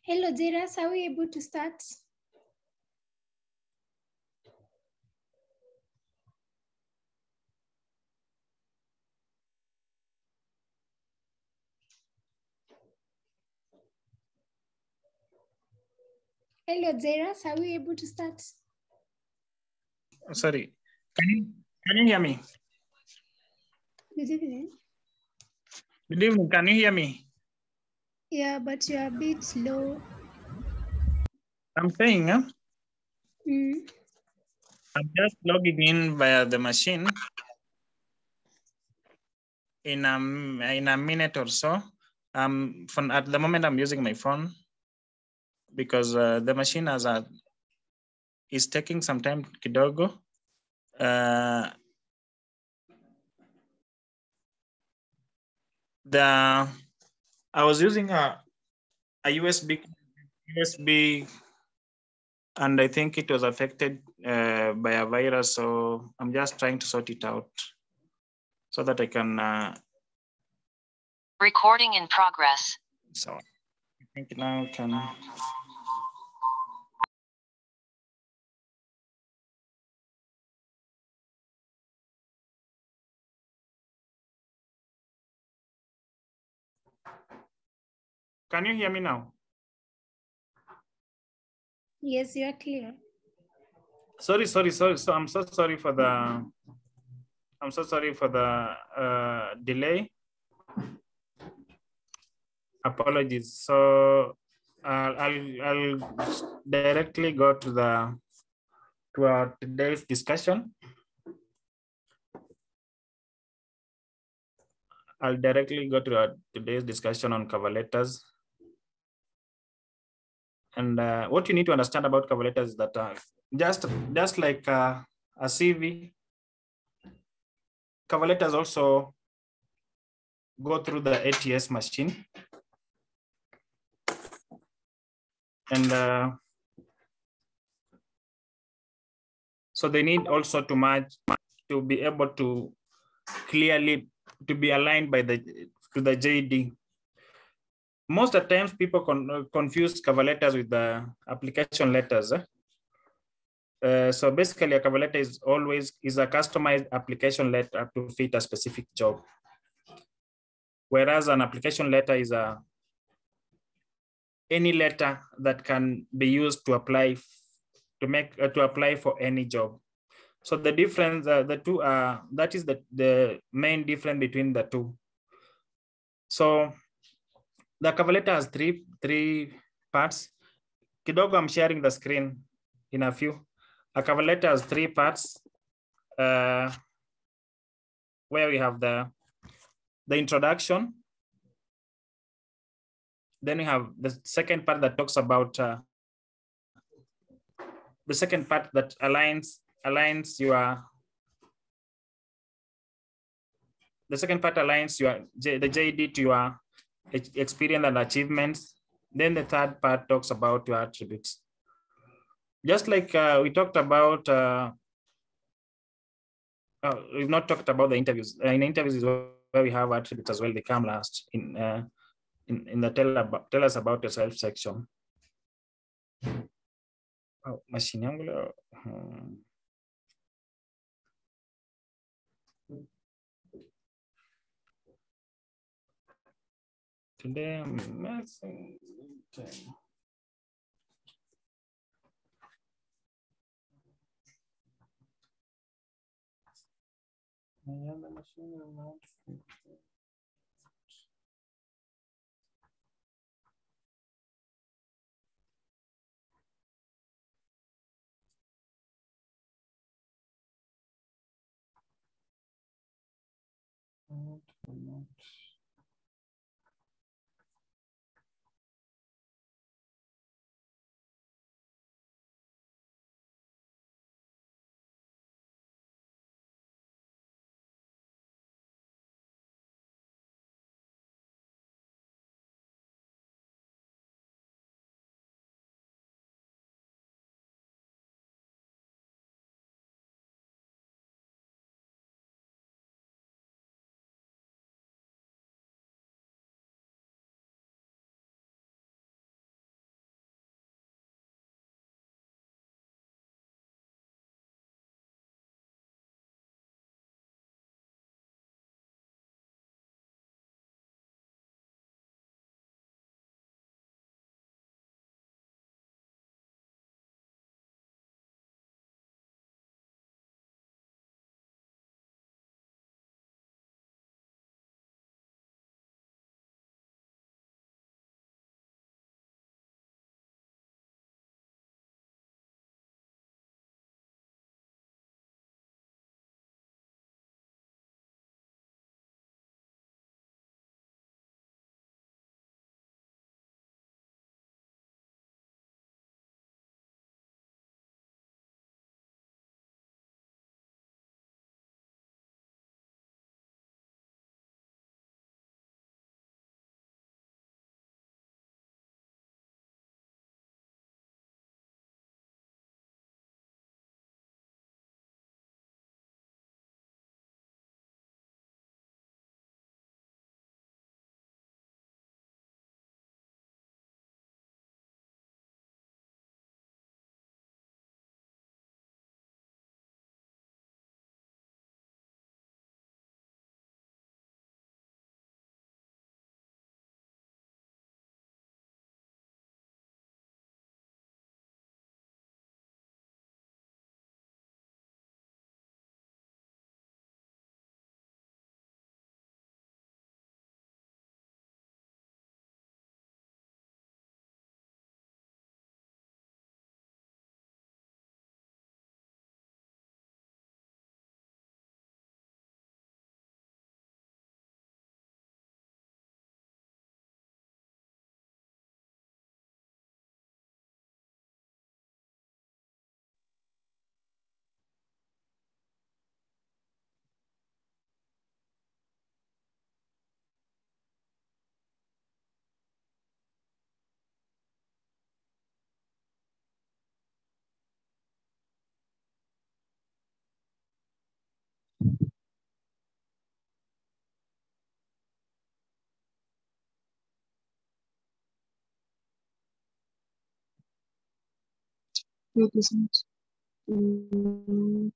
Hello, Jairus. Are we able to start? Hello, Jairus. Are we able to start? Sorry, can you hear me? Good evening. Good evening, can you hear me? Yeah, but you're a bit low. I'm saying, Mm. I'm just logging in via the machine in a minute or so. At the moment, I'm using my phone because the machine is taking some time kidogo. I was using a USB, and I think it was affected by a virus. So I'm just trying to sort it out so that I can. Recording in progress. So I think now can. Can you hear me now? Yes, you are clear. Sorry. So I'm so sorry for the. I'm so sorry for the delay. Apologies. So I'll directly go to our today's discussion. I'll directly go to our today's discussion on cover letters. And what you need to understand about cover letters is that just like a CV, cover letters also go through the ATS machine. And so they need also to match, to be able to clearly, to be aligned by to the JD. Most of the times people confuse cover letters with the application letters. So basically a cover letter is a customized application letter to fit a specific job. Whereas an application letter is any letter that can be used to apply for any job. So the difference, the two are, that is the main difference between the two. So the cover letter has three parts. Kidogo, I'm sharing the screen in a few. A cover letter has three parts, where we have the introduction. Then we have the second part that talks about the second part that aligns your. The second part aligns the JD to your experience and achievements. Then the third part talks about your attributes. Just like we talked about, we've not talked about the interviews. In interviews is where we have attributes as well. They come last in the tell us about yourself section. Oh, machine angular. Today I'm messing. I have the machine not. It isn't. Mm,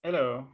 Hello.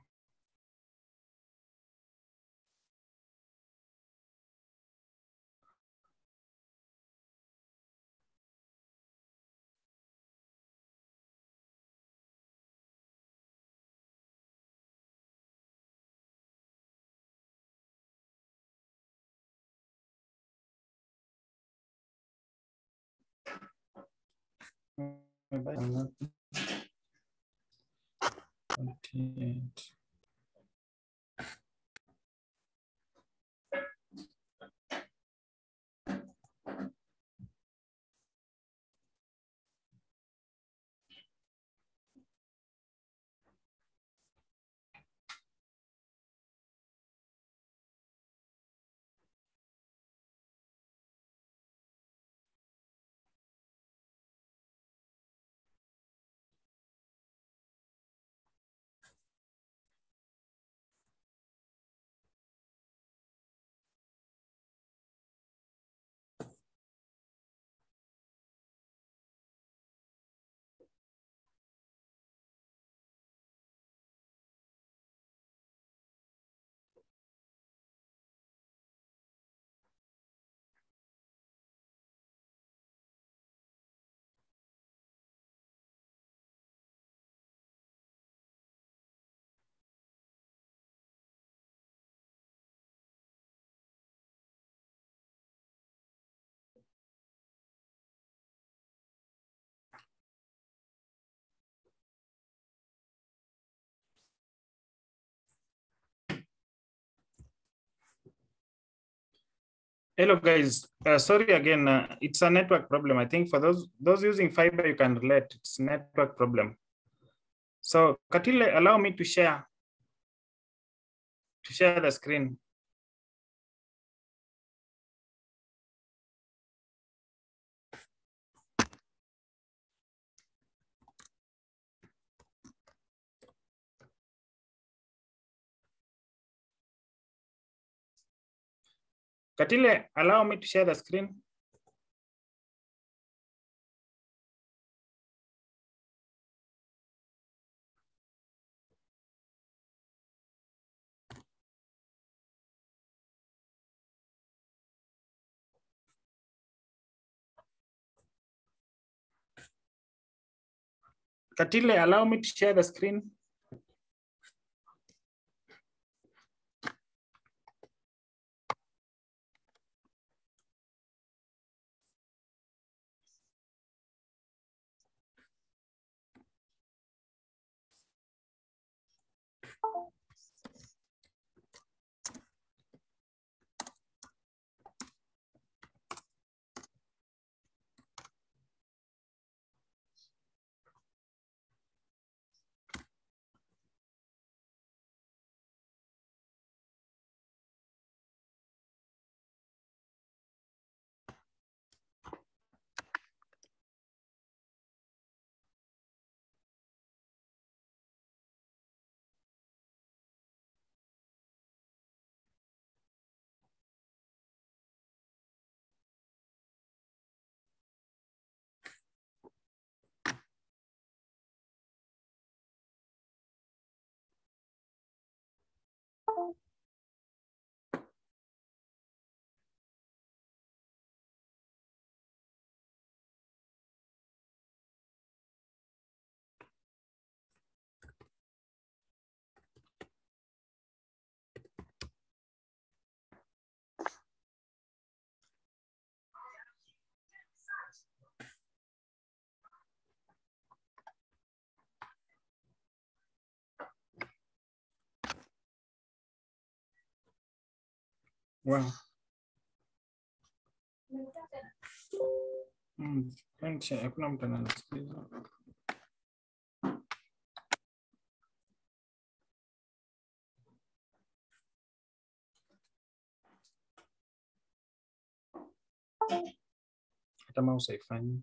Hello guys, sorry again, it's a network problem. I think for those using fiber, you can relate, it's a network problem. So Katile, allow me to share the screen. Katile, allow me to share the screen. Katile, allow me to share the screen. Wow. Hakuna mtu ananisikiliza. Hata mouse haifanyi.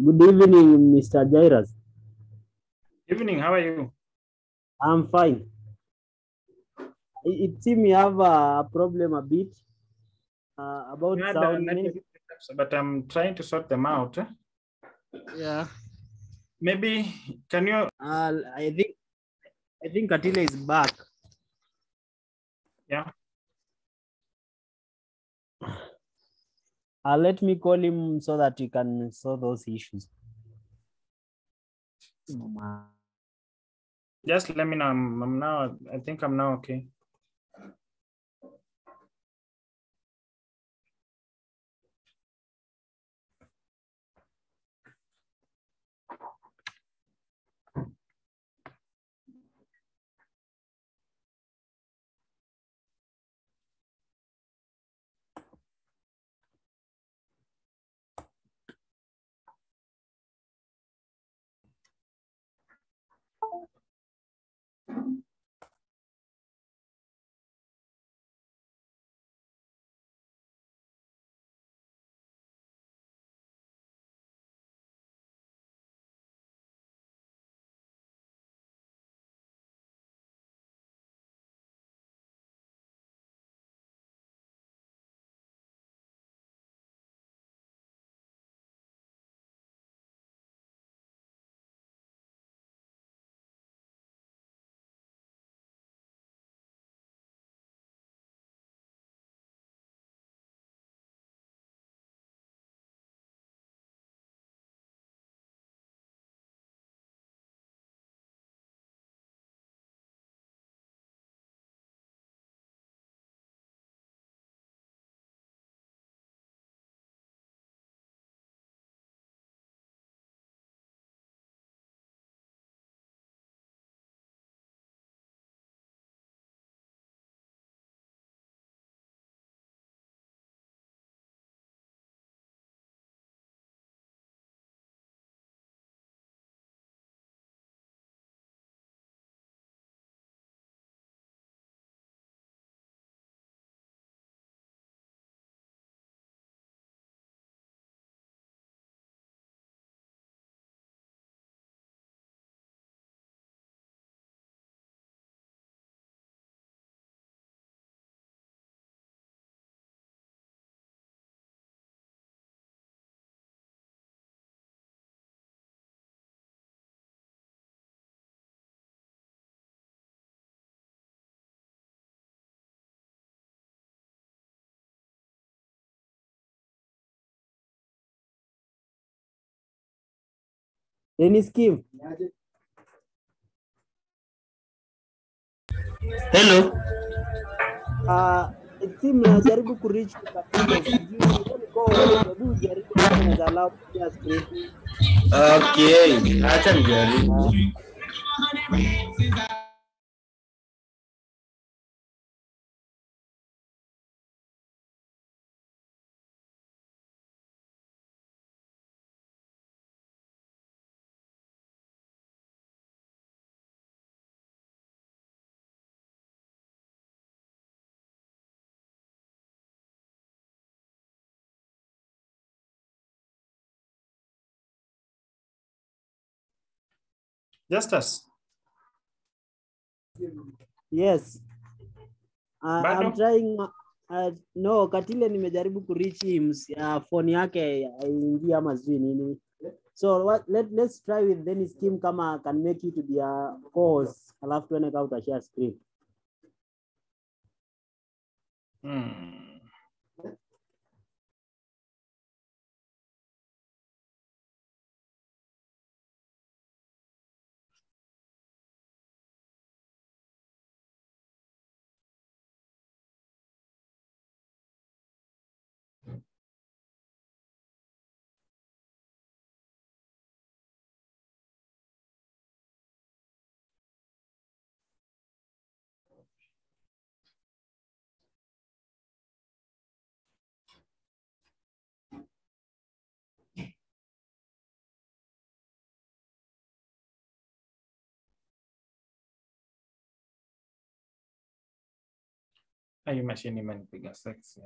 Good evening, Mr. Jairus. Evening, how are you? I'm fine. It seems you have a problem a bit about sound. But I'm trying to sort them out. Yeah. Maybe can you? I think Katila is back. Yeah. Let me call him so that he can solve those issues. Just let me know. I'm now. I think I'm now okay. Dennis Kim. Hello. Team najaribu kureach Katile, sijui hebu jaribu kama unaweza allow kushare screen. Okay, acha nijaribu. Justus. Yes. Bado? I'm trying no, Katile nimejaribu kureach him, phone yake haingii ama sijui nini. So let's try with Dennis Kim kama can make it to be a course, alafu tuone kama utashare screen. Hii mashine imenipiga sex.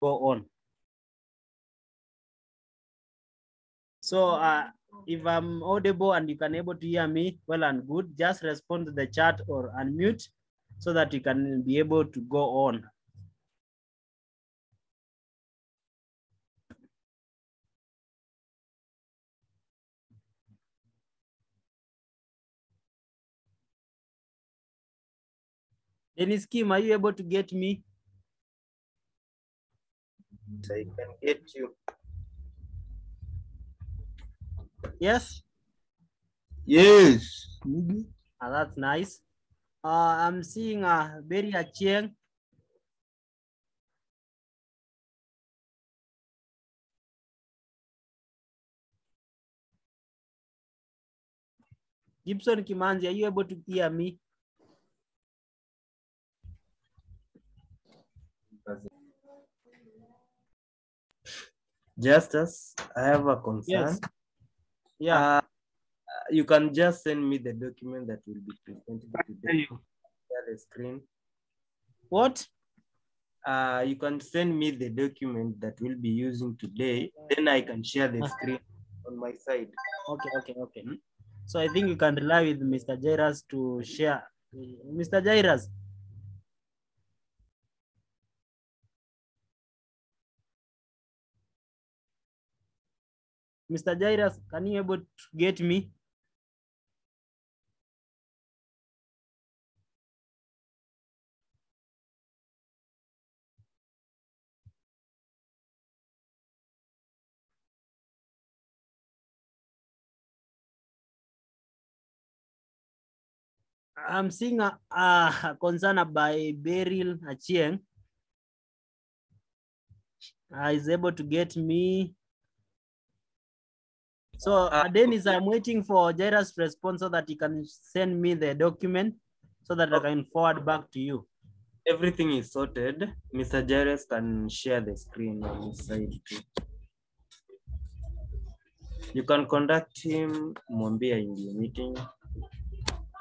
go on. So if I'm audible and you can able to hear me well and good, just respond to the chat or unmute so that you can be able to go on. Dennis Kim, are you able to get me? I can get you. Yes? Yes. That's nice. I'm seeing Berry Achieng. Gibson Kimanzi, are you able to hear me? Justice, I have a concern. Yes. Yeah. You can just send me the document that will be presented today. Share the screen. What? You can send me the document that we'll be using today. Then I can share the screen on my side. Okay. So I think you can rely with Mr. Jairus to share. Mr. Jairus. Mr. Jairus, can you able to get me? I'm seeing a concern by Beryl Achieng. Is able to get me. So Dennis, I'm waiting for Jairus' response so that he can send me the document so that I can forward back to you. Everything is sorted. Mr. Jairus can share the screen on his side too. You can contact him, mwambie in meeting.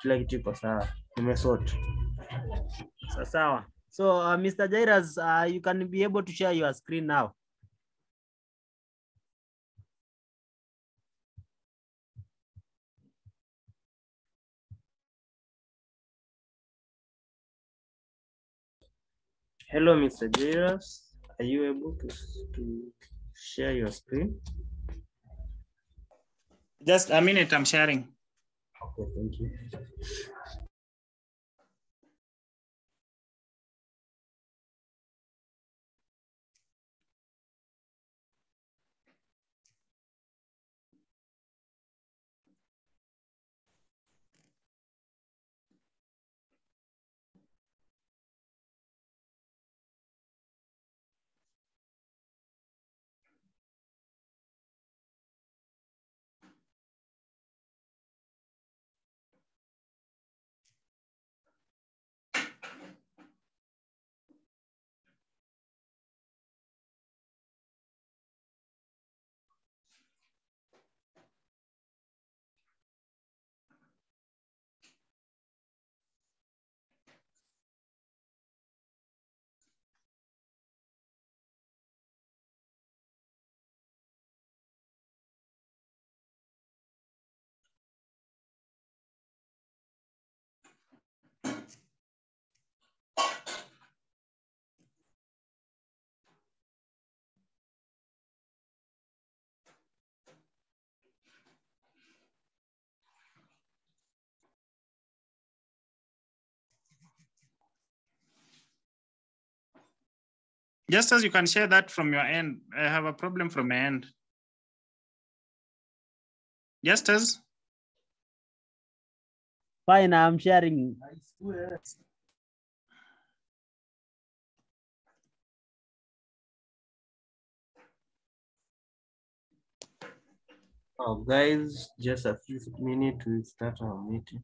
Kila kitu iko sawa. Nimesort. Sawa. So Mr. Jairus, you can be able to share your screen now. Hello, Mr. Jairus. Are you able to share your screen? Just a minute, I'm sharing. Okay, thank you. Just as you can share that from your end, I have a problem from my end. Just as. Fine, I'm sharing. Oh, guys, just a few minutes to start our meeting.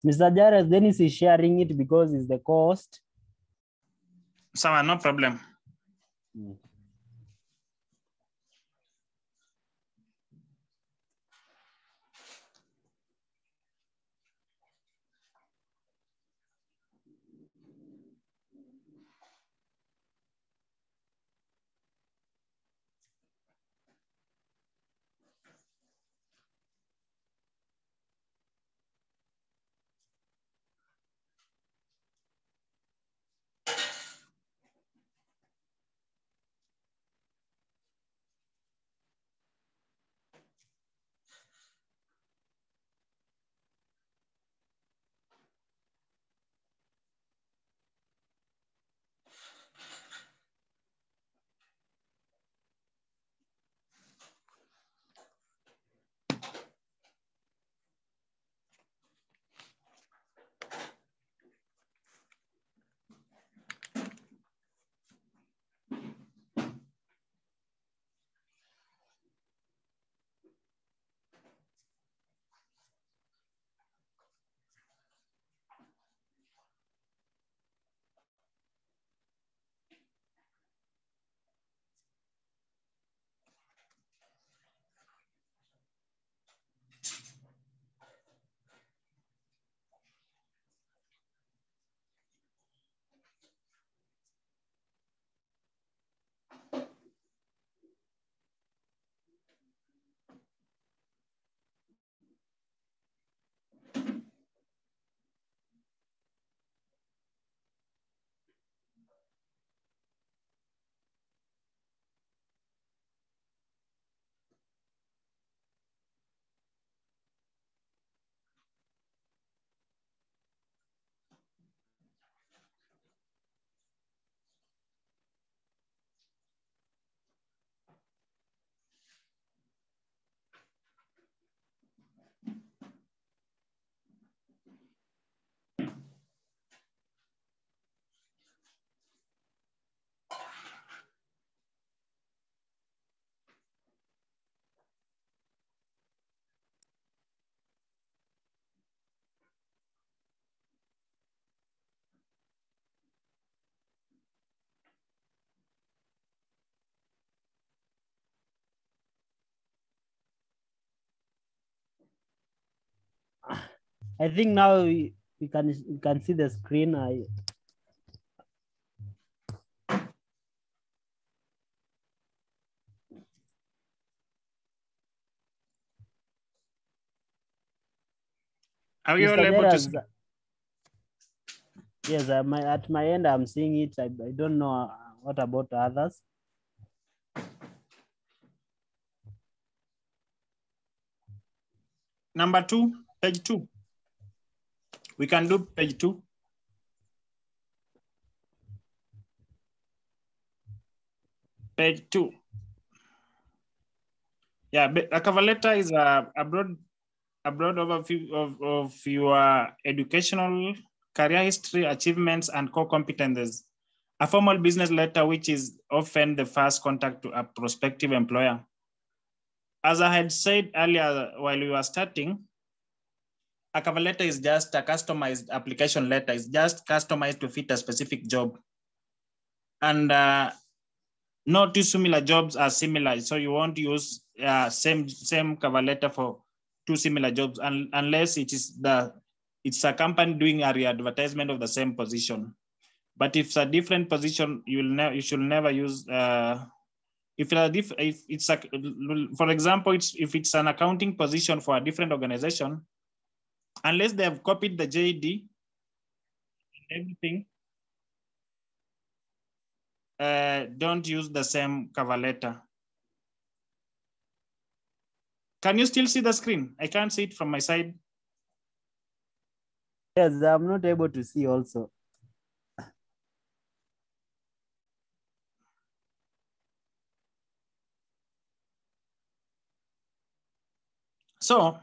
Mr. Jairus, Dennis is sharing it because it's the cost. So no problem. I think now we can see the screen. Are you all Mr. able to Jairus, see? yes, at my end, I'm seeing it. I don't know what about others. Number 2, page 2. We can do page 2. Page 2. Yeah, a cover letter is a broad overview of your educational, career history, achievements, and core competencies. A formal business letter, which is often the first contact to a prospective employer. As I had said earlier while we were starting, a cover letter is just a customized application letter. It's just customized to fit a specific job. And no two similar jobs are similar. So you won't use same cover letter for two similar jobs unless it's a company doing a re-advertisement of the same position. But if it's a different position, you should never use. If it's a, for example, if it's an accounting position for a different organization, unless they have copied the JD and everything, don't use the same cover letter. Can you still see the screen? I can't see it from my side. Yes, I'm not able to see also. So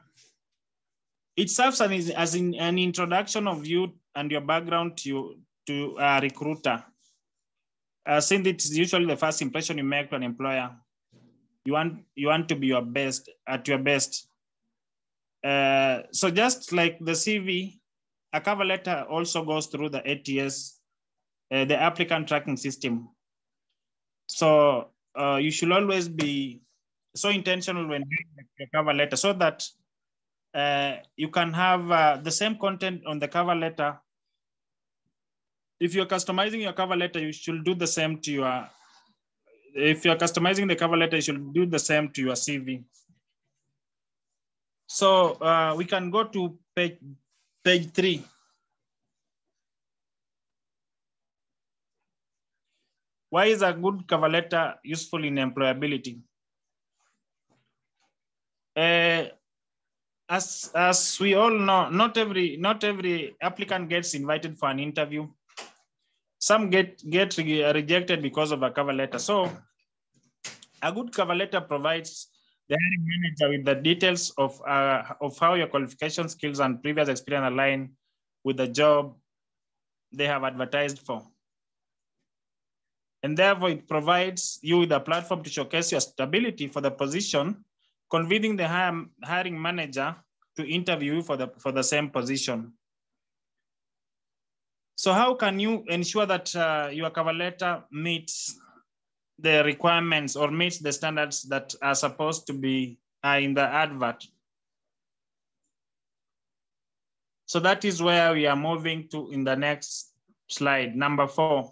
it serves as in an introduction of you and your background to a recruiter. Since it's usually the first impression you make to an employer, you want to be your best at your best. So just like the CV, a cover letter also goes through the ATS, the applicant tracking system. So you should always be so intentional when doing the cover letter so that you can have the same content on the cover letter. If you're customizing your cover letter, you should do the same to your, if you're customizing the cover letter, you should do the same to your CV. So we can go to page 3. Why is a good cover letter useful in employability? As we all know, not every applicant gets invited for an interview. Some get rejected because of a cover letter. So a good cover letter provides the hiring manager with the details of how your qualification, skills, and previous experience align with the job they have advertised for. And therefore, it provides you with a platform to showcase your stability for the position, convincing the hiring manager to interview you for the same position. So how can you ensure that your cover letter meets the requirements or meets the standards that are supposed to be in the advert? So that is where we are moving to in the next slide, number 4.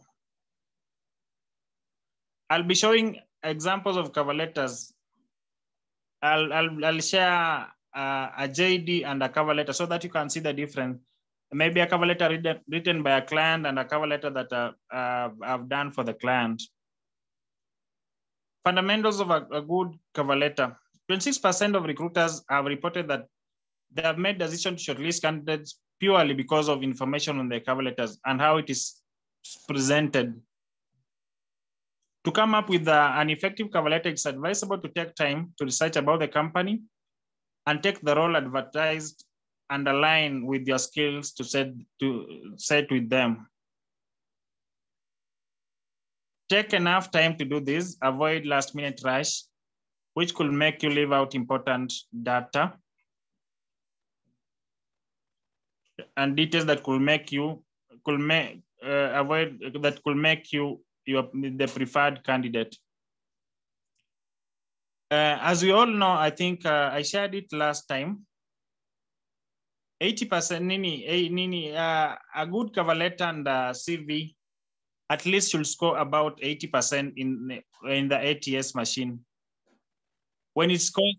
I'll be showing examples of cover letters. I'll share a JD and a cover letter so that you can see the difference. Maybe a cover letter written by a client and a cover letter that I've done for the client. Fundamentals of a good cover letter. 26% of recruiters have reported that they have made decisions to shortlist candidates purely because of information on their cover letters and how it is presented. To come up with an effective cover letter, it's advisable to take time to research about the company and take the role advertised and align with your skills to set with them. Take enough time to do this, avoid last-minute rush, which could make you leave out important data and details that could make you, the preferred candidate. As we all know, I think I shared it last time. 80% a good cover letter and CV at least should score about 80% in the ATS machine. When it's scored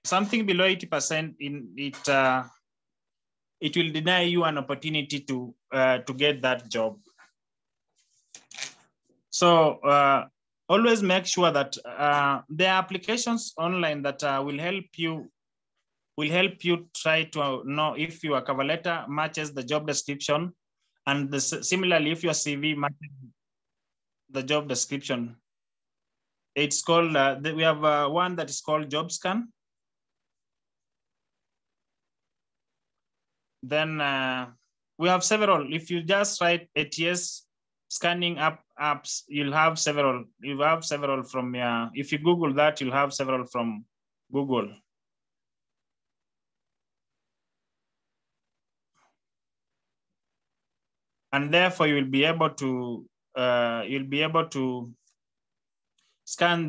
something below 80%, it will deny you an opportunity to get that job. So always make sure that there are applications online that will help you try to know if your cover letter matches the job description, and similarly, if your CV matches the job description. It's called, we have one that is called Job Scan. Then we have several. If you just write ATS scanning apps, you'll have several. You have several from, if you Google that, you'll have several from Google. And therefore, you will be able to scan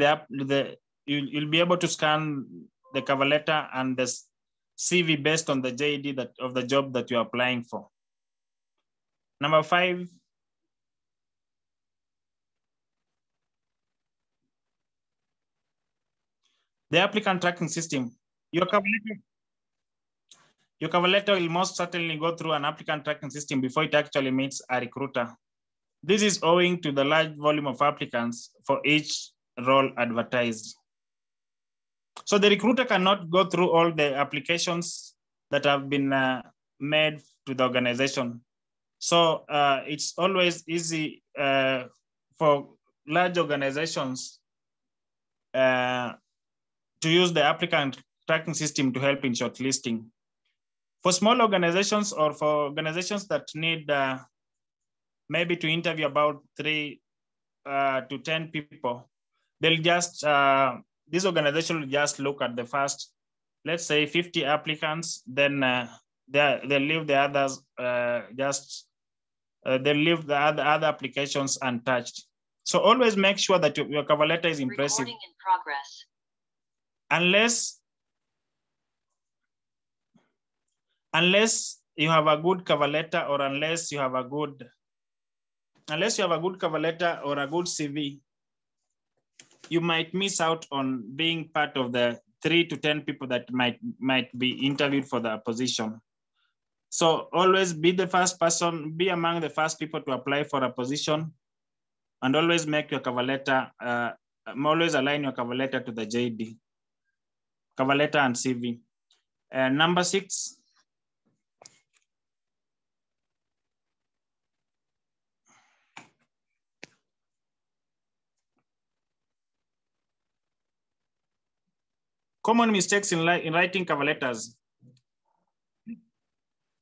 you'll be able to scan the cover letter and the CV based on the JD of the job that you're applying for. Number 5. The applicant tracking system. Your cover letter will most certainly go through an applicant tracking system before it actually meets a recruiter. This is owing to the large volume of applicants for each role advertised. So the recruiter cannot go through all the applications that have been made to the organization. So it's always easy for large organizations to use the applicant tracking system to help in shortlisting. For small organizations or for organizations that need maybe to interview about 3 to 10 people, they'll just, this organization will just look at the first, let's say 50 applicants, then they leave the others they leave the other applications untouched. So always make sure that your cover letter is impressive. Recording in progress. Unless you have a good cover letter, or unless you have a good cover letter or a good CV, you might miss out on being part of the 3 to 10 people that might be interviewed for the position. So always be the first person, be among the first people to apply for a position, and always make your cover letter, always align your cover letter to the JD, cover letter and CV. Number 6, common mistakes in writing cover letters.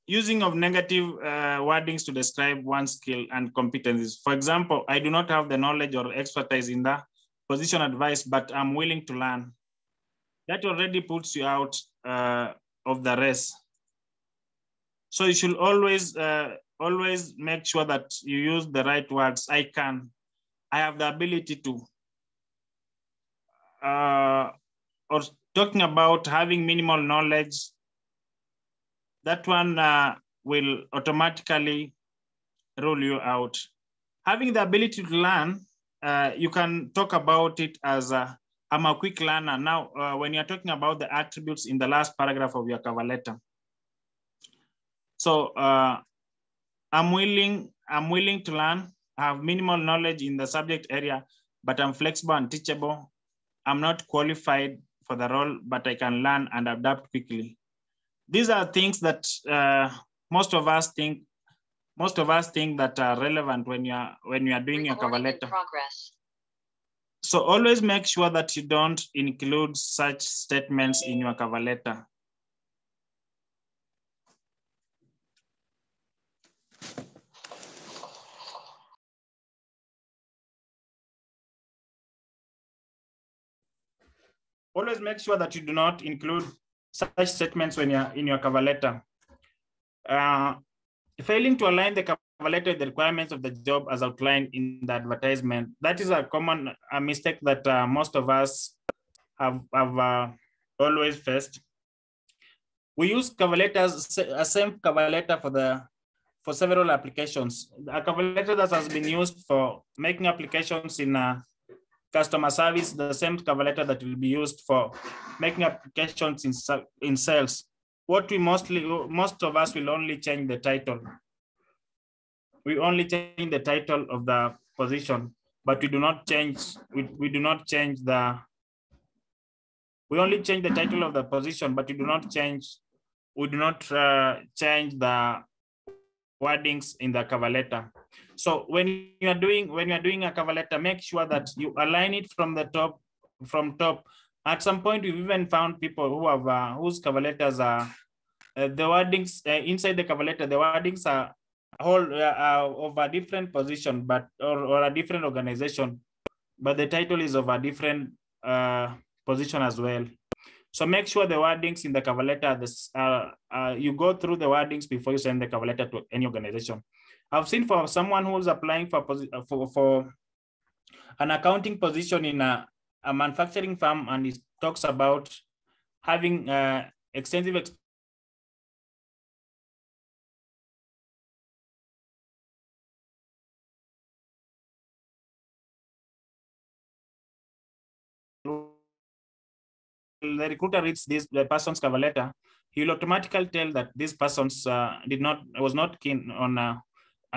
Using of negative wordings to describe one's skill and competencies. For example, I do not have the knowledge or expertise in the position advice, but I'm willing to learn. That already puts you out of the race. So you should always make sure that you use the right words. I can, I have the ability to, or talking about having minimal knowledge, that one will automatically rule you out. Having the ability to learn, you can talk about it as I'm a quick learner. Now, when you're talking about the attributes in the last paragraph of your cover letter. So I'm willing to learn. I have minimal knowledge in the subject area, but I'm flexible and teachable. I'm not qualified for the role, but I can learn and adapt quickly. These are things that most of us think that are relevant when you are doing your cover letter. So always make sure that you don't include such statements in your cover letter. Always make sure that you do not include such statements when you're in your cover letter. Failing to align the cover letter with the requirements of the job as outlined in the advertisement. That is a common mistake that most of us have always faced. We use cover letters, a same cover letter for several applications. A cover letter that has been used for making applications in customer service, the same cover letter that will be used for making applications in sales. What most of us will only change the title. We only change the title of the position, but we do not change. We only change the title of the position, but we do not change. We do not change the wordings in the cover letter. So when you are doing a cover letter, make sure that you align it from top. At some point, we've even found people who have whose cover letters are the wordings inside the cover letter. The wordings are whole of a different position, but or a different organization, but the title is of a different position as well. So make sure the wordings in the cover letter, you go through the wordings before you send the cover letter to any organization. I've seen for someone who's applying for an accounting position in a manufacturing firm, and it talks about having extensive experience the recruiter reads the person's cover letter, he will automatically tell that this person's was not keen on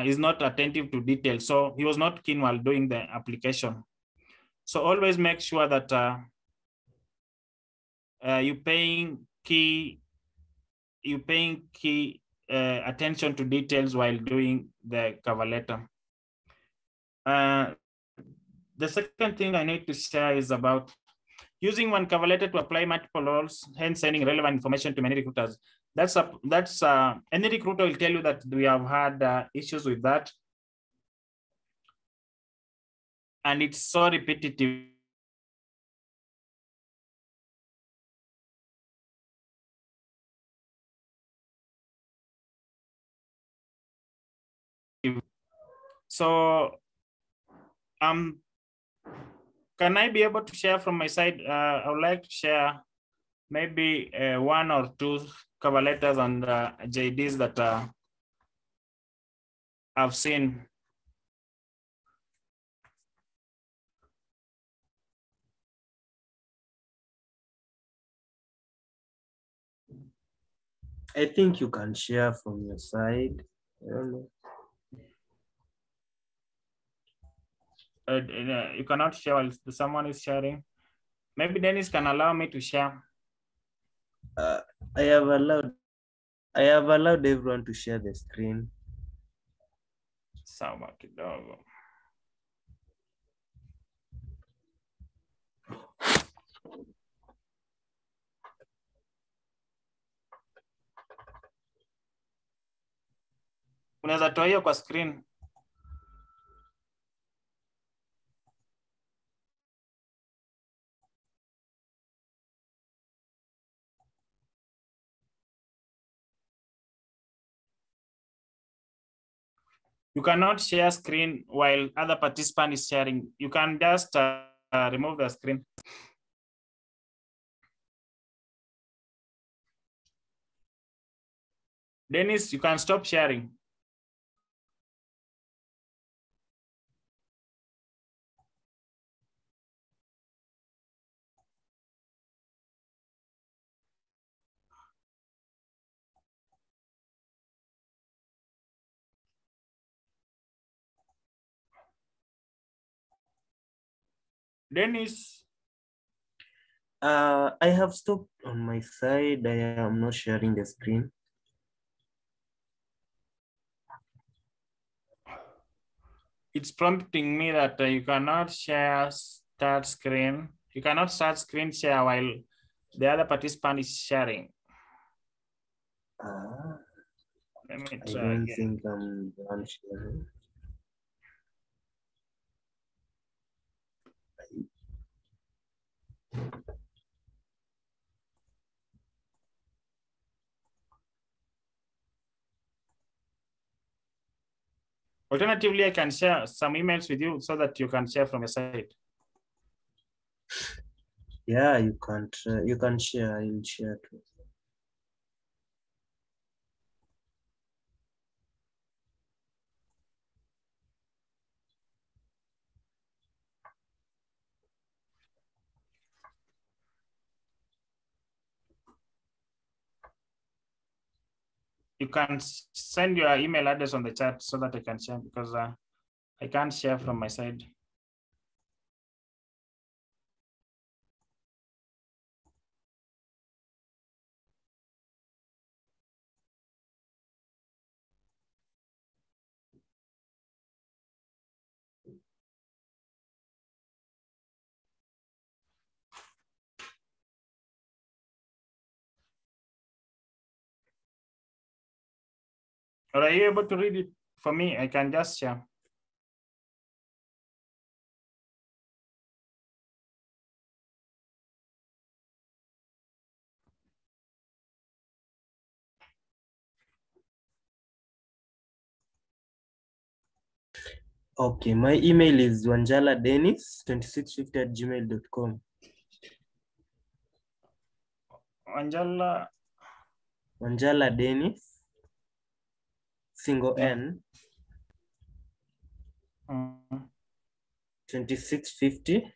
is not attentive to details. So he was not keen while doing the application. So always make sure that you're paying key attention to details while doing the cover letter. The second thing I need to share is about using one cover letter to apply multiple roles, hence sending relevant information to many recruiters. That's any recruiter will tell you that we have had issues with that. And it's so repetitive. So can I be able to share from my side? I would like to share maybe 1 or 2 cover letters and JDs that I've seen. I think you can share from your side. I don't know. You cannot share while someone is sharing. Maybe Dennis can allow me to share. I have allowed everyone to share the screen. Sawa kidogo. Unaweza toa hiyo kwa screen. You cannot share screen while other participant is sharing. You can just remove the screen. Dennis, you can stop sharing. Dennis. I have stopped on my side. I am not sharing the screen. It's prompting me that you cannot share start screen. You cannot start screen share while the other participant is sharing. Let me try I don't again. think I'm done sharing. Alternatively, I can share some emails with you so that you can share from your side. Yeah, you can share. I will share too. You can send your email address on the chat so that I can share, because I can't share from my side. Or are you able to read it for me? I can just share. Okay, my email is wanjaladennis2650@gmail.com. Wanjala Dennis, single Yeah. N, 2650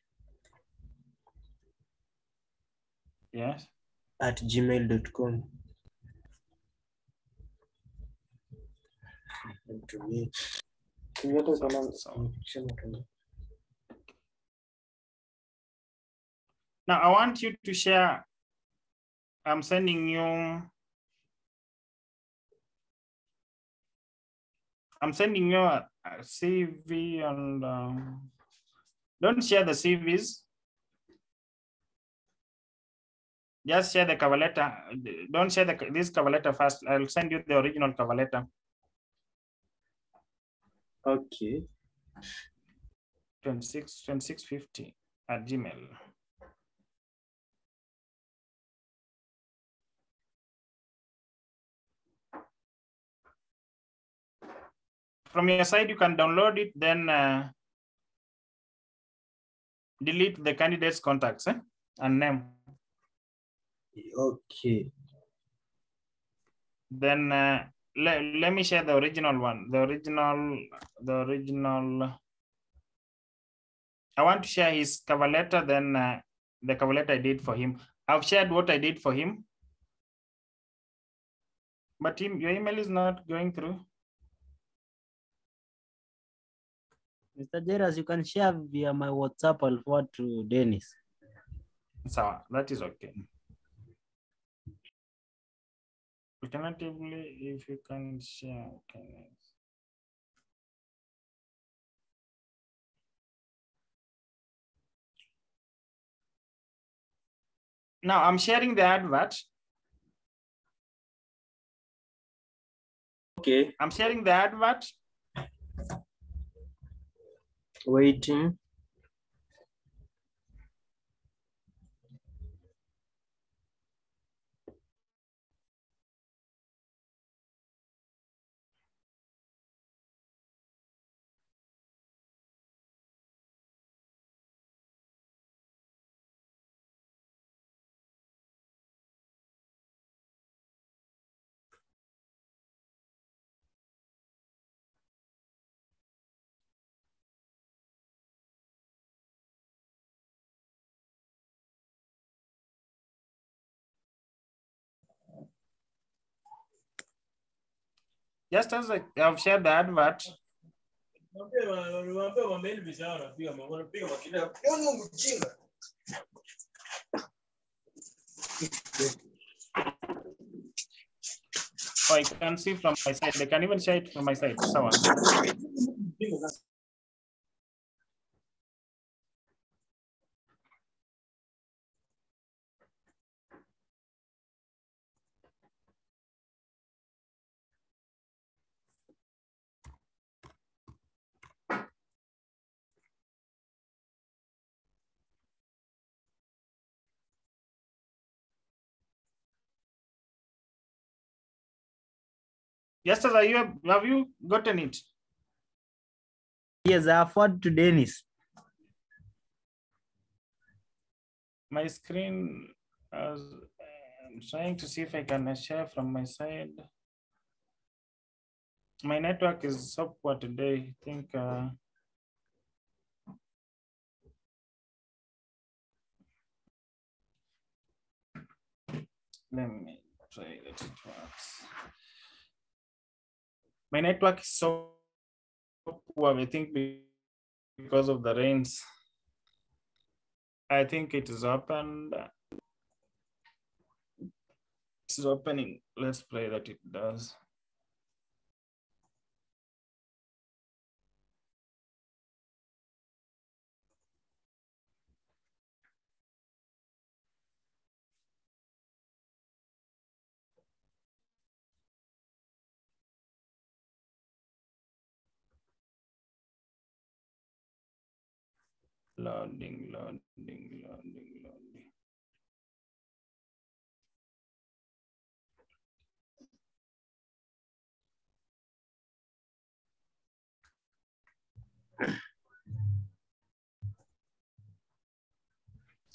Yes. @gmail.com. Now I want you to share. I'm sending you a CV, and don't share the CVs. Just share the cover letter. Don't share this cover letter first. I'll send you the original cover letter. Okay. 2650 at Gmail. from your side, you can download it, then delete the candidate's contacts and name. Okay. Then let me share the original one. The original. I want to share his cover letter, then the cover letter I did for him. I've shared what I did for him. But your email is not going through. Mr. Jairus, you can share via my WhatsApp. I'll forward to Dennis. So that is okay. Alternatively, if you can share. Okay. Now I'm sharing the advert. Okay. I'm sharing the advert. Waiting. Just as I've shared the advert. Oh, I can see from my side. They can even share it from my side. So just as have you gotten it? Yes, I forward to Dennis. My screen, I'm trying to see if I can share from my side. My network is so poor today. I think let me try that it works. My network is so poor, I think, because of the rains. I think it is opened. It's opening. Let's pray that it does. Loading.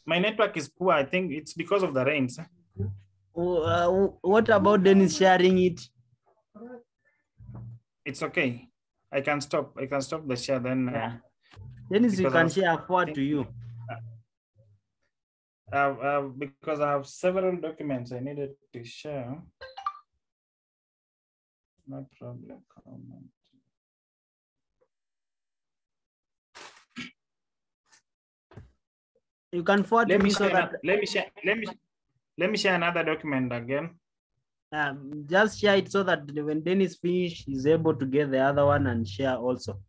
My network is poor. I think it's because of the rains. What about Dennis sharing it? It's okay. I can stop the share then. Yeah. Dennis, you can share forward to you. Because I have several documents I needed to share. No problem. Comment. You can forward to me so that let me share another document again. just share it so that when Dennis finishes, he's able to get the other one and share also.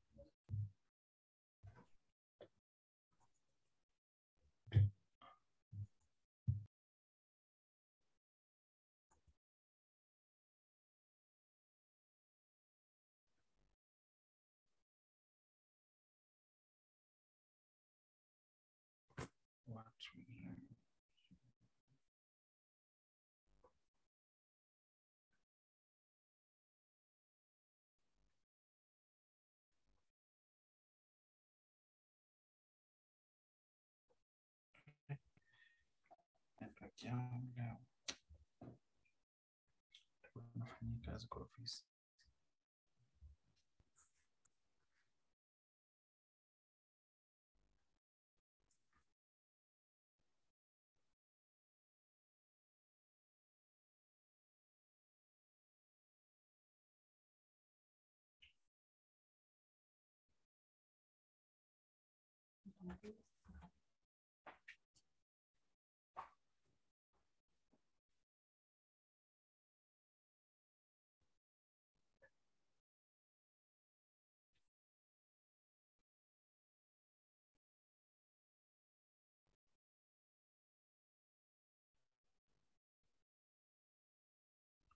Jenga. Kazi kwa ofisi.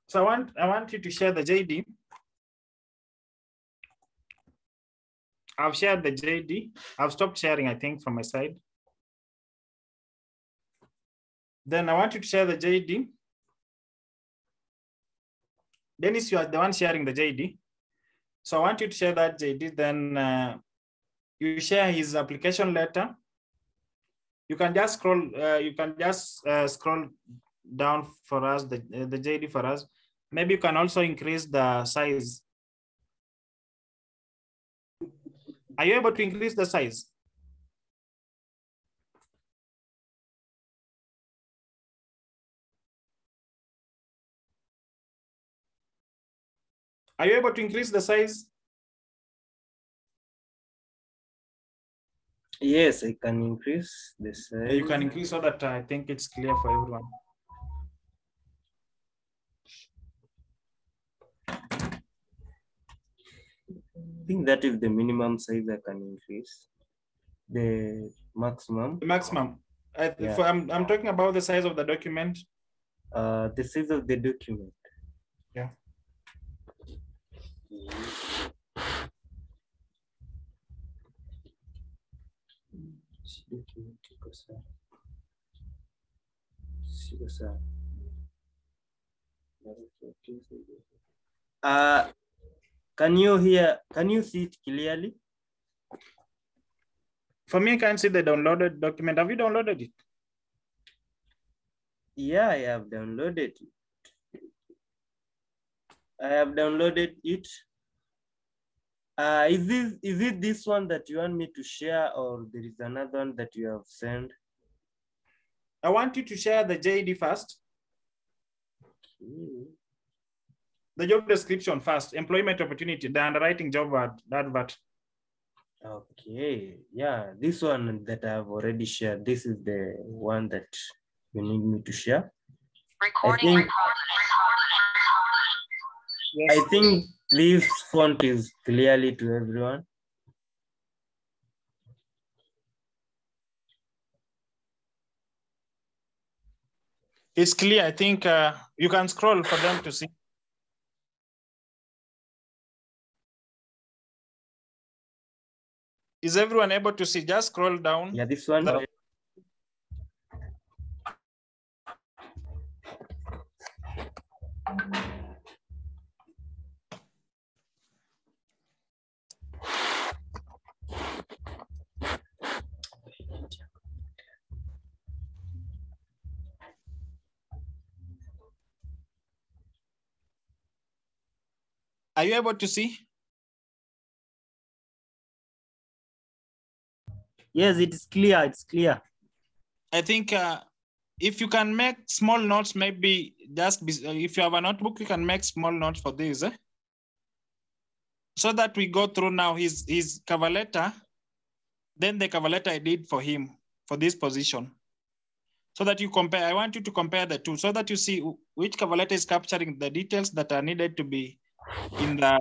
So I want you to share the JD. I've shared the JD. I've stopped sharing, I think, from my side. Then I want you to share the JD. Dennis, you are the one sharing the JD. So I want you to share that JD. Then you share his application letter. You can just scroll. Scroll down for us the JD for us. Maybe you can also increase the size. Are you able to increase the size? Are you able to increase the size? Yes, I can increase the size. You can increase so that I think it's clear for everyone. I think that is the minimum size I can increase. The maximum. The maximum. Yeah. I'm talking about the size of the document. The size of the document. Yeah. Can you see it clearly? For me, I can't see the downloaded document. Have you downloaded it? Yeah, I have downloaded it. I have downloaded it. Is it this one that you want me to share, or there is another one that you have sent? I want you to share the JD first. Okay. The job description first, employment opportunity, the underwriting job advert. Okay, yeah, this one that I've already shared. This is the one that you need me to share. I think this font is clearly to everyone. It's clear. I think you can scroll for them to see. Is everyone able to see? Just scroll down. Yeah, this one. Are you able to see? Yes, it is clear. It's clear. I think if you can make small notes, maybe if you have a notebook, you can make small notes for this. So that we go through now his cover letter, then the cover letter I did for him for this position. So that you compare, I want you to compare the two so that you see which cover letter is capturing the details that are needed to be in the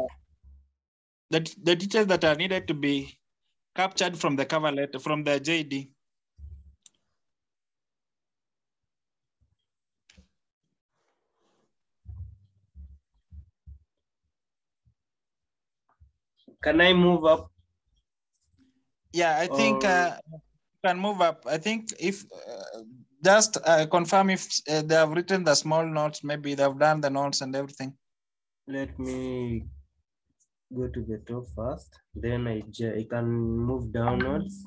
details that are needed to be captured from the cover letter, from the JD. Can I move up? Yeah, I think you can move up. I think if just confirm if they have written the small notes, maybe they've done the notes and everything. Let me go to the top first, then I can move downwards.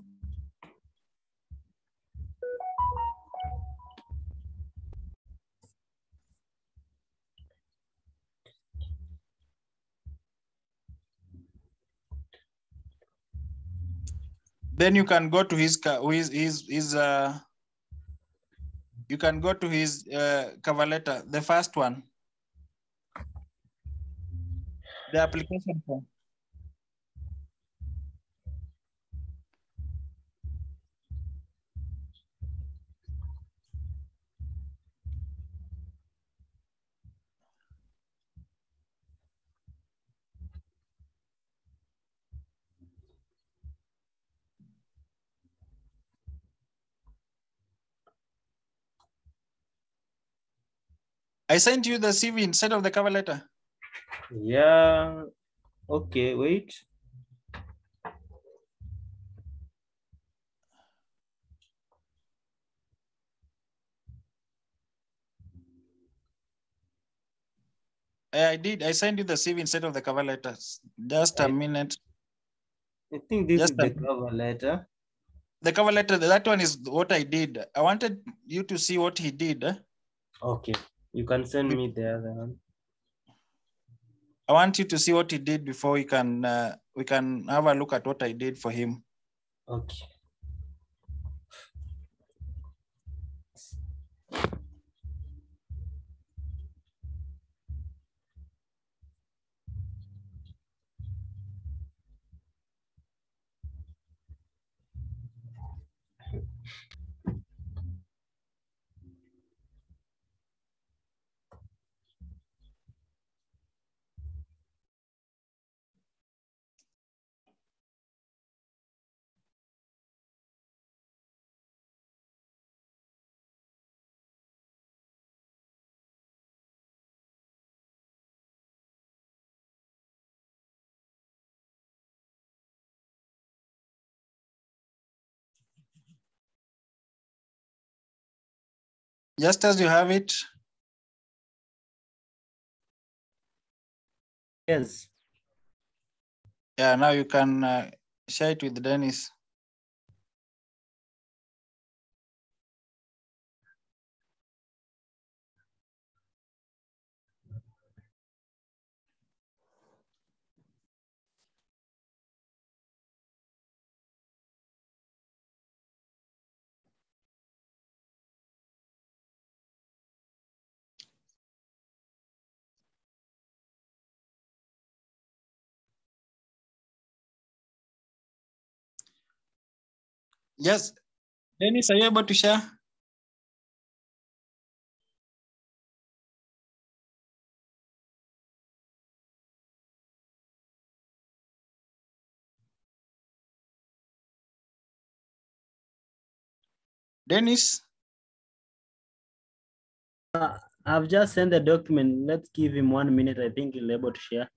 Then you can go to his you can go to his cover letter, the first one, the application form. I sent you the CV instead of the cover letter. Yeah. Okay, wait. I did. I sent you the CV instead of the cover letters. Just a minute. I think this Just is a the cover letter. The cover letter, that one is what I did. I wanted you to see what he did. Okay, you can send me the other one. I want you to see what he did before we can have a look at what I did for him. Okay. Just as you have it. Yes. Yeah, now you can share it with Dennis. Yes, Dennis, are you able to share? Dennis? I've just sent the document. Let's give him 1 minute. I think he'll be able to share.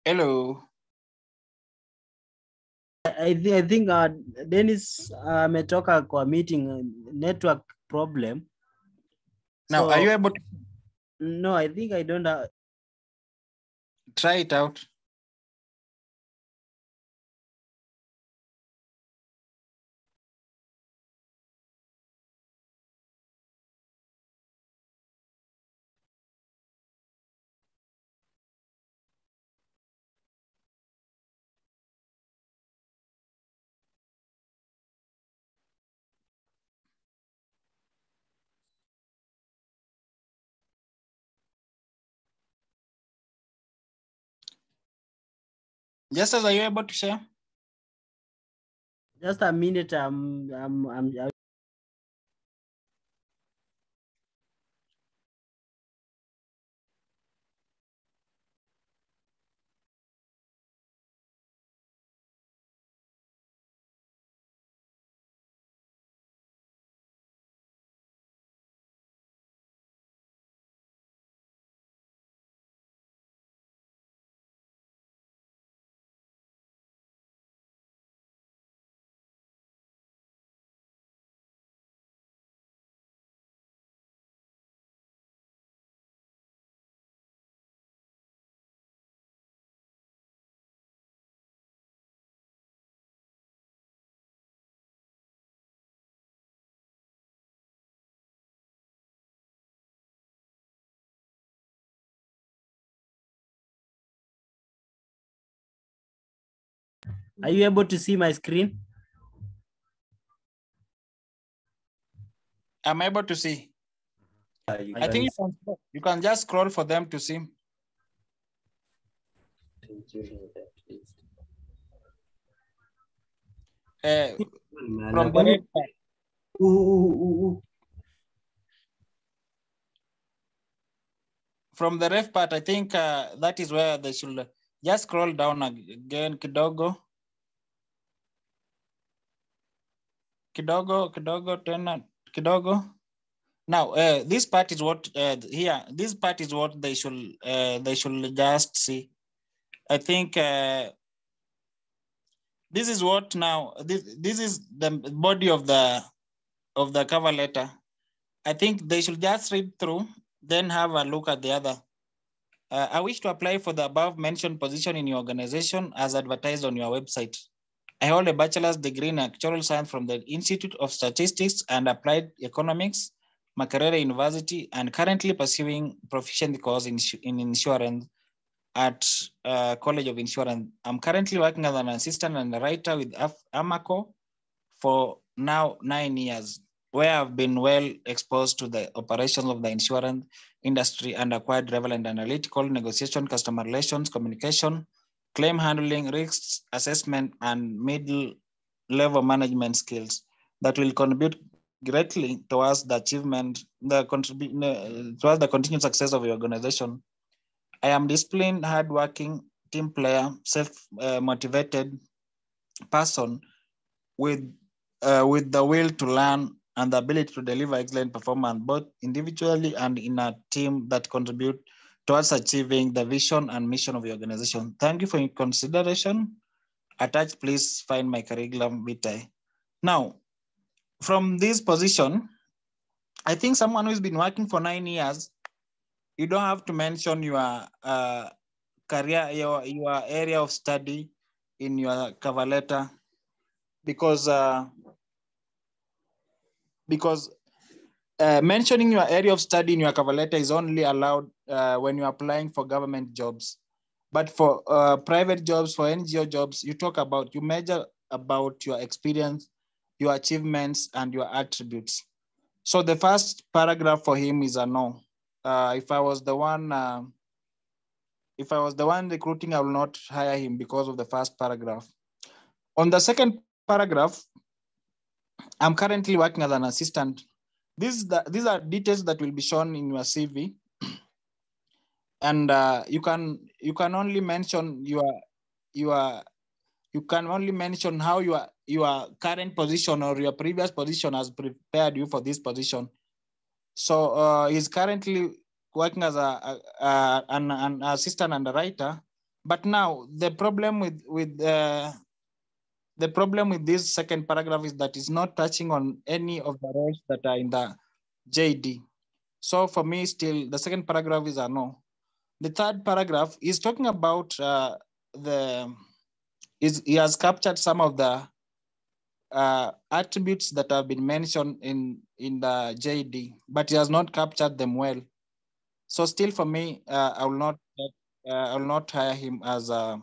Hello. I think Dennis ametoka kwa meeting, network problem. Now, So, are you able to no, I think I don't have. try it out? Justus, are you able to share? Just a minute. Are you able to see my screen? I'm able to see. I think you can just scroll for them to see. From the red part. From the ref part, I think that is where they should just scroll down again, kidogo. Now, this part is what here. This part is what they should just see. I think this is what now. This is the body of the cover letter. I think they should just read through, then have a look at the other. I wish to apply for the above mentioned position in your organization as advertised on your website. I hold a bachelor's degree in actuarial science from the Institute of Statistics and Applied Economics, Makerere University, and currently pursuing proficiency course in insurance at College of Insurance. I'm currently working as an assistant and a writer with Amaco for now 9 years, where I've been well exposed to the operations of the insurance industry and acquired relevant analytical, negotiation, customer relations, communication, claim handling, risks assessment, and middle-level management skills that will contribute greatly towards the achievement, towards the continued success of your organization. I am disciplined, hardworking, team player, self-motivated person with the will to learn and the ability to deliver excellent performance, both individually and in a team that contribute towards achieving the vision and mission of the organization. Thank you for your consideration. Attached, please find my curriculum vitae. Now, from this position, I think someone who's been working for 9 years, you don't have to mention your career, your area of study in your cover letter, because mentioning your area of study in your cover letter is only allowed when you're applying for government jobs. But for private jobs, for NGO jobs, you measure about your experience, your achievements, and your attributes. So the first paragraph for him is a no. If I was the one recruiting, I will not hire him because of the first paragraph. On the second paragraph, I'm currently working as an assistant. These are details that will be shown in your CV, and you can only mention how your current position or your previous position has prepared you for this position. So he's currently working as an assistant underwriter, but now the problem with this second paragraph is that it's not touching on any of the roles that are in the JD. So for me, still, the second paragraph is a no. The third paragraph is talking about he has captured some of the attributes that have been mentioned in the JD, but he has not captured them well. So still, for me, I will not hire him as an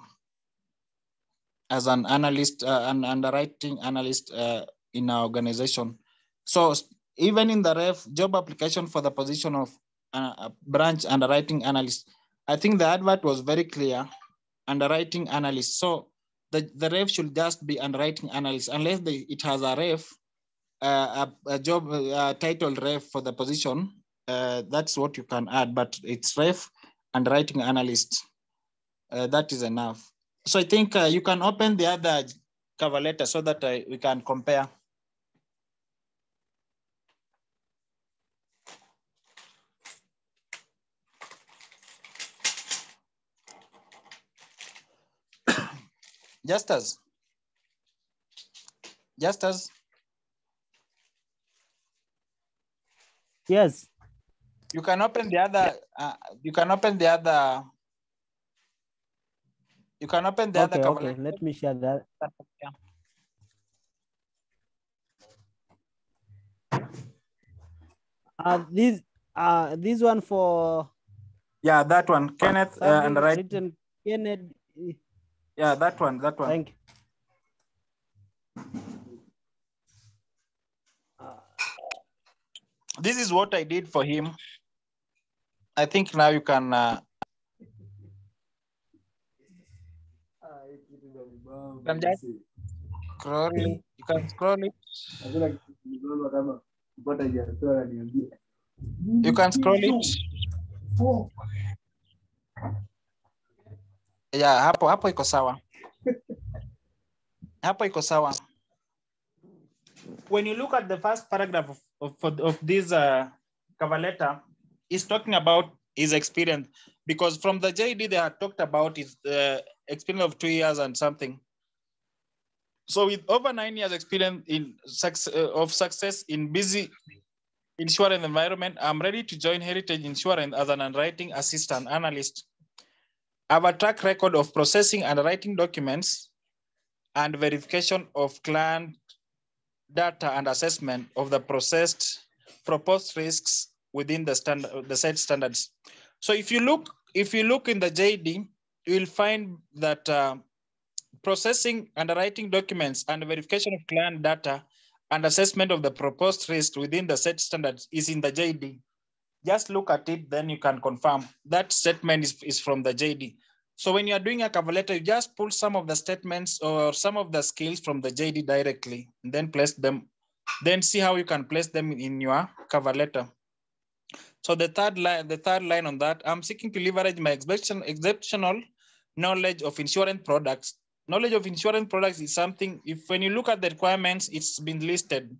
analyst, an underwriting analyst in our organization. So even in the job application for the position of branch underwriting analyst, I think the advert was very clear underwriting analyst. So the ref should just be underwriting analyst unless it has a ref, a job title ref for the position. That's what you can add, but it's ref underwriting analyst. That is enough. So I think you can open the other cover letter so that we can compare. Justus. Yes. You can open the other. You can open the other. You can open the other cover letter. Let me share that. This one for. Yeah, that one, Kenneth written Kenneth. Yeah, that one. Thank you. This is what I did for him. I think now you can just scroll it. You can scroll it. You can scroll it. Yeah, hapo iko sawa. Hapo iko sawa. When you look at the first paragraph of this cover letter, he's talking about his experience, because from the JD they had talked about his experience of 2 years and something. So with over 9 years experience in success in busy insurance environment, I'm ready to join Heritage Insurance as an underwriting assistant analyst. I have a track record of processing and writing documents and verification of client data and assessment of the proposed risks within the set standards. So if you look in the JD, you will find that processing and writing documents and verification of client data and assessment of the proposed risk within the set standards is in the JD. Just look at it, then you can confirm that statement is from the JD. So when you're doing a cover letter, you just pull some of the statements or some of the skills from the JD directly, and then place them, then see how you can place them in your cover letter. So the third line on that, I'm seeking to leverage my exceptional knowledge of insurance products. Knowledge of insurance products is something, when you look at the requirements, it's been listed.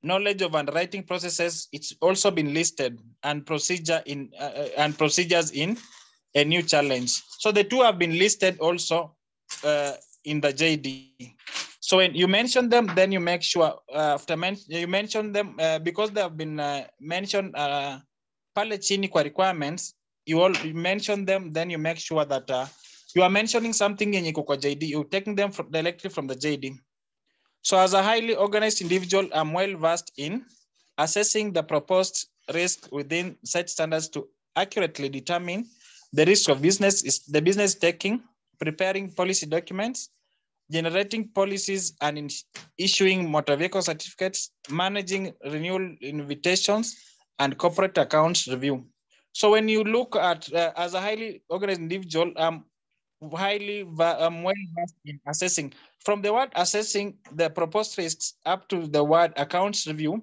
Knowledge of underwriting processes, it's also been listed, and procedures in a new challenge. So the two have been listed also in the JD. So when you mention them, then you make sure you mention them because they have been mentioned pale chini kwa requirements. You mention them, then you make sure that you are mentioning something in kwa JD. You're taking them directly from the JD. So as a highly organized individual, I'm well versed in assessing the proposed risk within set standards to accurately determine the risk of the business taking, preparing policy documents, generating policies and issuing motor vehicle certificates, managing renewal invitations, and corporate accounts review. So when you look at as a highly organized individual, I'm well versed in assessing. From the word assessing the proposed risks up to the word accounts review,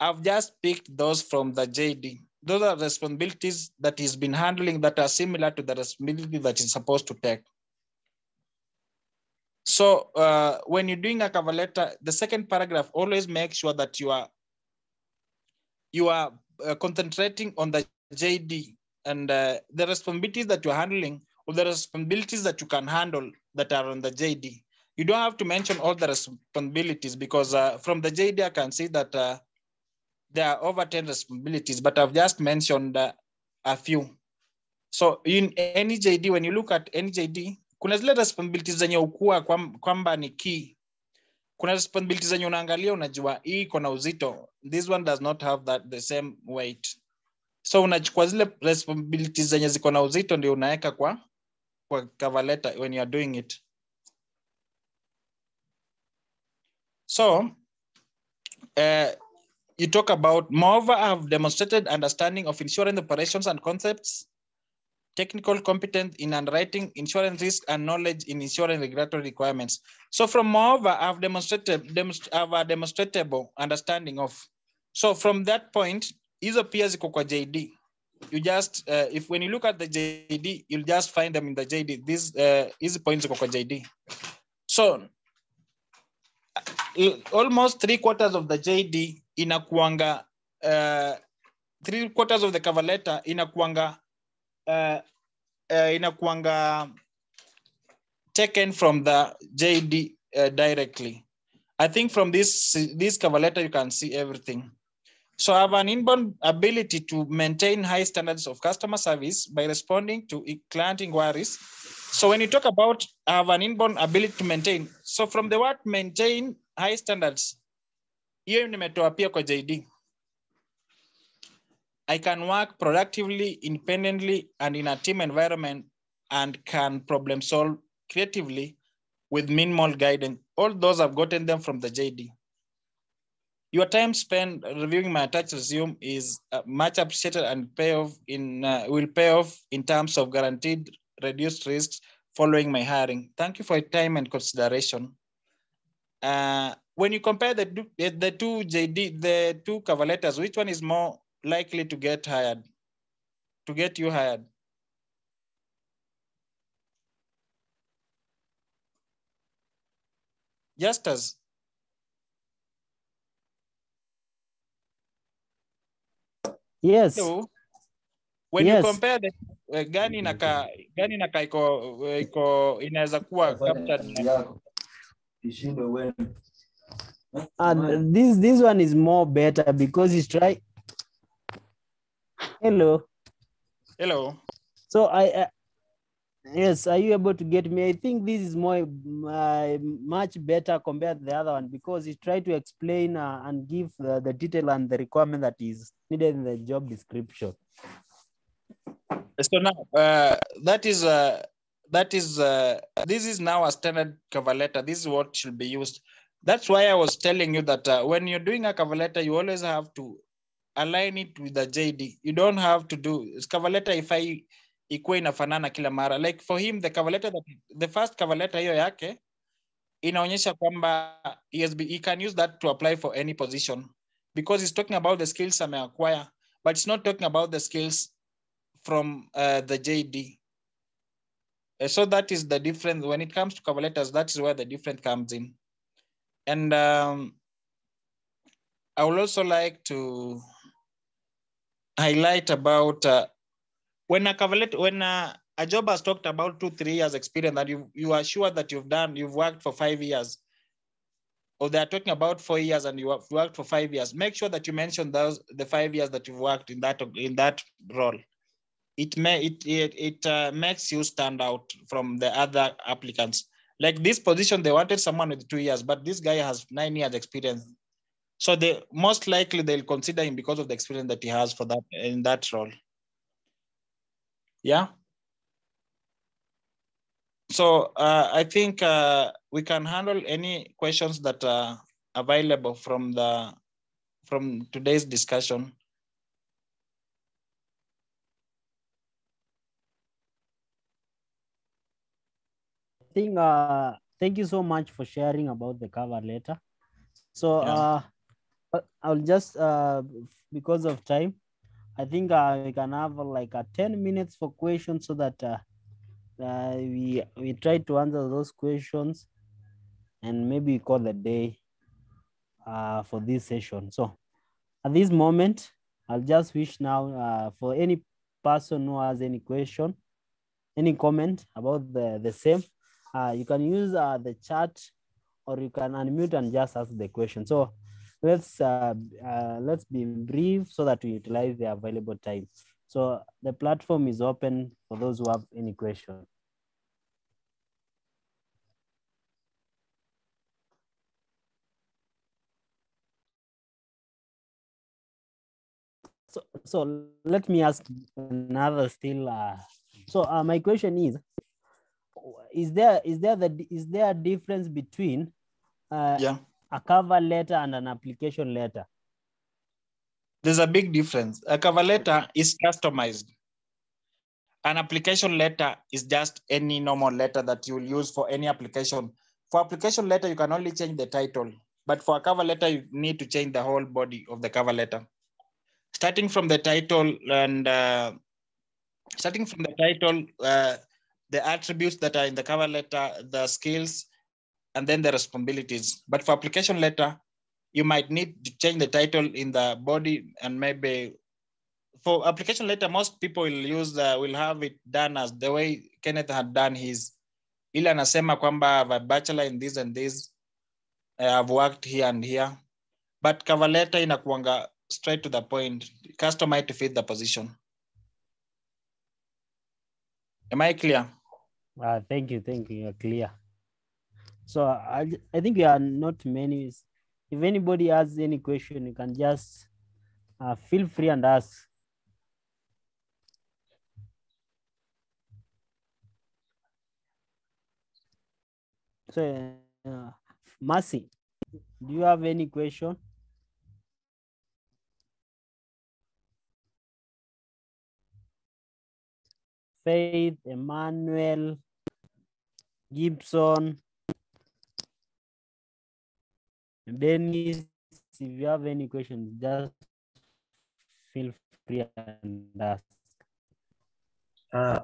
I've just picked those from the JD. Those are responsibilities that he's been handling that are similar to the responsibility that he's supposed to take. So when you're doing a cover letter, the second paragraph, always make sure that you are concentrating on the JD and the responsibilities that you're handling, or the responsibilities that you can handle that are on the JD. You don't have to mention all the responsibilities, because from the JD, I can see that there are over 10 responsibilities, but I've just mentioned a few. So in any JD, when you look at any JD, kuna zile responsibilities zenye ukua kwamba ni key. Kuna responsibilities zenye unaangalia unajua hii iko na uzito. This one does not have the same weight. So unachukua zile responsibilities zenye ziko na uzito ndio unaweka kwa cover letter when you are doing it. So you talk about, moreover, I have demonstrated understanding of insurance operations and concepts, technical competence in underwriting, insurance risk, and knowledge in insurance regulatory requirements. So from moreover, I've demonstrated a demonstrable understanding of. So from that point, hizo pia ziko kwa JD. You just, if when you look at the JD, you'll just find them in the JD. These points ziko kwa JD. So almost 3/4 of the JD inakuanga, 3/4 of the cover letter inakuanga taken from the JD directly. I think from this cover letter, you can see everything. So I have an inborn ability to maintain high standards of customer service by responding to client inquiries. So when you talk about I have an inborn ability to maintain, so from the word maintain high standards, hiyo nimetoa pia kwa JD. I can work productively, independently, and in a team environment, and can problem solve creatively with minimal guidance. All those I've gotten them from the JD. Your time spent reviewing my attached resume is much appreciated and will pay off in terms of guaranteed reduced risks following my hiring. Thank you for your time and consideration. When you compare the two JD, the two cover letters, which one is more likely to get you hired? Justus. Yes. So, when you compare the gani naka iko inaweza kuwa captured. This one is more better because it's try. Hello. So yes, are you able to get me? I think this is more much better compared to the other one because it tried to explain and give the detail and the requirement that is needed in the job description. So now this is now a standard cover letter. This is what should be used. That's why I was telling you that when you're doing a cover letter, you always have to align it with the JD. You don't have to do cover letter if I ikuwe inafanana kila mara. Like for him, the cover letter, the first cover letter hiyo yake inaonyesha kwamba he can use that to apply for any position because he's talking about the skills ameacquire, but it's not talking about the skills from the JD. So that is the difference when it comes to cover letters. That is where the difference comes in. And I would also like to highlight about when a cover letter, when a job has talked about 2-3 years experience that you are sure that you've worked for 5 years, or they are talking about 4 years and you have worked for 5 years, make sure that you mention the 5 years that you've worked in that role. It makes you stand out from the other applicants. Like this position, they wanted someone with 2 years, but this guy has 9 years experience. So they most likely they'll consider him because of the experience that he has for that in that role. Yeah. So I think we can handle any questions that are available from today's discussion. I think thank you so much for sharing about the cover letter. So I'll just because of time, I think we can have like 10 minutes for questions so that we try to answer those questions and maybe call the day for this session. So at this moment, I'll just wish now for any person who has any question, any comment about the same, you can use the chat or you can unmute and just ask the question. So let's be brief so that we utilize the available time. So the platform is open for those who have any question. So let me ask another still. My question is there a difference between a cover letter and an application letter? There's a big difference. A cover letter is customized. An application letter is just any normal letter that you will use for any application. For application letter, you can only change the title, but for a cover letter, you need to change the whole body of the cover letter. Starting from the title and the attributes that are in the cover letter, the skills, and then the responsibilities. But for application letter, you might need to change the title in the body, and maybe for application letter, most people will have it done as the way Kenneth had done his. Ili anasema kwamba I have a bachelor in this and this. I've worked here and here. But cover letter inakuanga straight to the point, customized to fit the position. Am I clear? Thank you. You're clear. So I think there are not many. If anybody has any question, you can just feel free and ask. So, Mercy, do you have any question? Faith, Emmanuel, Gibson, Dennis, if you have any questions, just feel free and ask.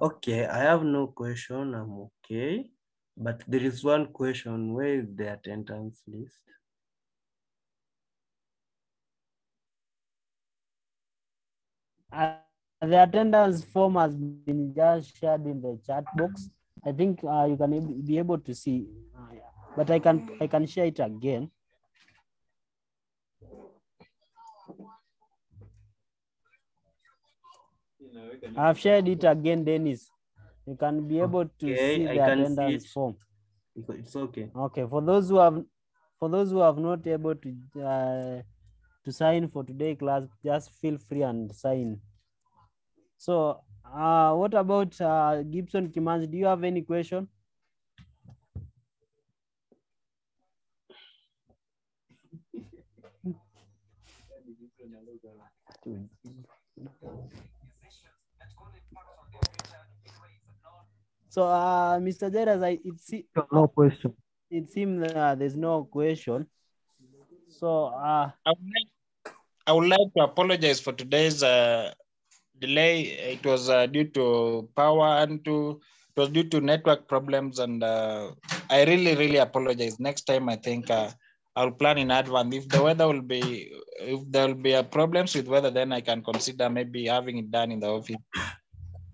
Okay, I have no question. I'm okay. But there is one question. Where is the attendance list? The attendance form has been just shared in the chat box. I think you can be able to see, but I can share it again. I've shared it again, Dennis. You can be able to see the attendance form. It's okay. Okay, for those who have not able to sign for today's class, just feel free and sign. So, what about Gibson Kimanzi? Do you have any question? So, Mr. Jairus, no question. It seems there's no question. So, I would like to apologize for today's delay. It was due to power and it was due to network problems, and I really apologize. Next time, I think I'll plan in advance. If there will be problems with weather, then I can consider maybe having it done in the office.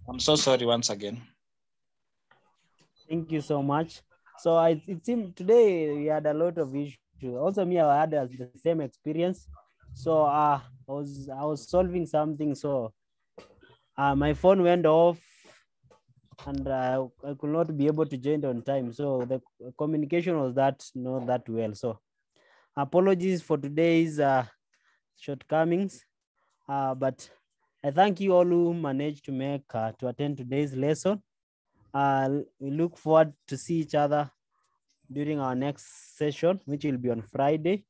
I'm so sorry once again. Thank you so much. So it seemed today we had a lot of issues. Also, me, I had the same experience. So I was solving something. So my phone went off, and I could not be able to join on time. So the communication was not that well. So apologies for today's shortcomings. But I thank you all who managed to attend today's lesson. We look forward to see each other during our next session, which will be on Friday.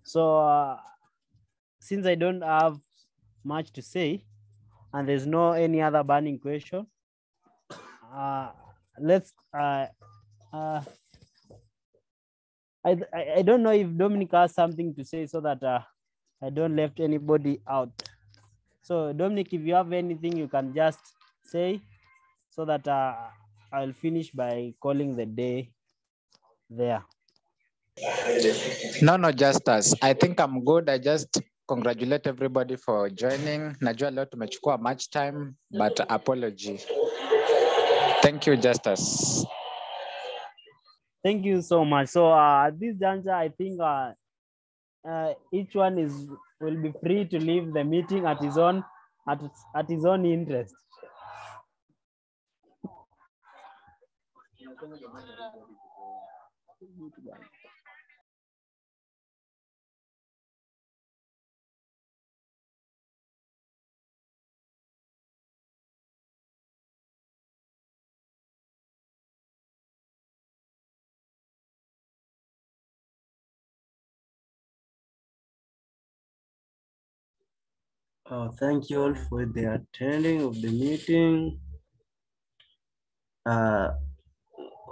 So since I don't have much to say, and there's no any other burning question, let's I don't know if Dominic has something to say, so that I don't left anybody out. So Dominic, if you have anything, you can just say, so that I'll finish by calling the day there. No, Justus. I think I'm good. I just congratulate everybody for joining. Najua leo tumechukua much time, but apology. Thank you, Justus. Thank you so much. So at this juncture, I think each one will be free to leave the meeting at his own interest. Thank you all for the attending of the meeting.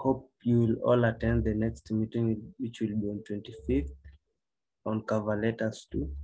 Hope you will all attend the next meeting, which will be on 25th on cover letters too.